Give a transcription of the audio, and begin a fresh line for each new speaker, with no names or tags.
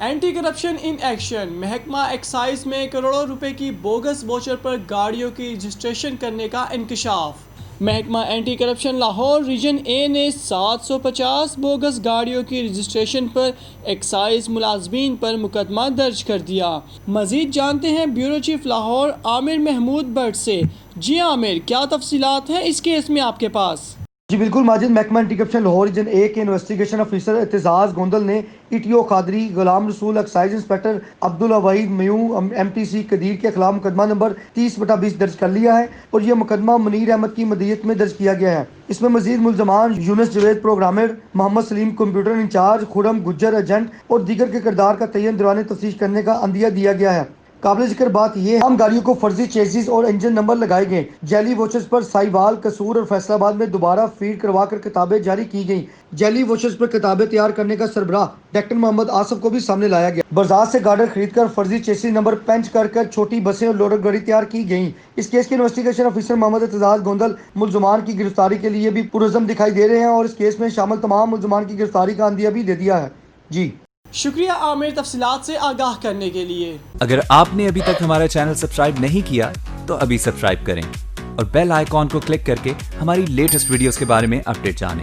Anti corruption in action, محکمہ excise میں کروڑوں روپے کی بوگس واچر پر گاڑیوں کی رجسٹریشن کرنے کا انکشاف۔ محکمہ اینٹی کرپشن لاہور ریجن اے نے 750 بوگس گاڑیوں کی رجسٹریشن پر ایکسائز ملازمین پر مقدمہ درج کر دیا۔ مزید جانتے ہیں بیورو چیف لاہور عامر محمود بٹ سے۔ جی عامر، کیا تفصیلات ہیں اس کیس میں آپ کے پاس؟
جی بالکل ماجد، محکمہ اینٹی کرپشن لاہور ریجن اے کے انویسٹیگیشن افیسر اعتزاز گوندل نے E T O Qadri, Ghulam Rasool, excise inspector Abdul Waheed میوں، ایم ٹی سی قدیر کے خلاف مقدمہ نمبر 30/20 درج کر لیا ہے اور یہ مقدمہ منیر احمد کی مدیریت میں درج کیا گیا ہے۔ اس میں مزید ملزمان یونس جاوید پروگرامر، محمد سلیم کمپیوٹر انچارج، خرم گجر ایجنٹ اور دیگر کے کردار کا تعین دوران تفتیش کرنے کا عندیہ دیا گیا ہے۔ قابل ذکر بات یہ ہے ہم گاڑیوں کو فرضی چیزز اور انجن نمبر لگائے گئے، جعلی واچرز پر ساہیوال، قصور اور فیصل آباد میں دوبارہ فیڈ کروا کر کتابیں جاری کی گئیں۔ جعلی واچرز پر کتابیں تیار کرنے کا سربراہ ڈاکٹر محمد آصف کو بھی سامنے لایا گیا۔ بازار سے گارڈر خرید کر فرضی چیسز نمبر پنچ کر چھوٹی بسیں اور لوڈر گاڑی تیار کی گئیں۔ اس کیس کے انویسٹیگیشن افیسر محمد اعتزاز گوندل ملزمان کی گرفتاری کے لیے بھی پرعزم دکھائی دے رہے ہیں اور اس کیس میں شامل تمام ملزمان کی گرفتاری کا عندیہ بھی دے دیا ہے۔ جی
شکریہ عامر، تفصیلات سے آگاہ کرنے کے لیے۔
اگر آپ نے ابھی تک ہمارا چینل سبسکرائب نہیں کیا تو ابھی سبسکرائب کریں اور بیل آئیکن کو کلک کر کے ہماری لیٹسٹ ویڈیوز کے بارے میں اپڈیٹ جانیں۔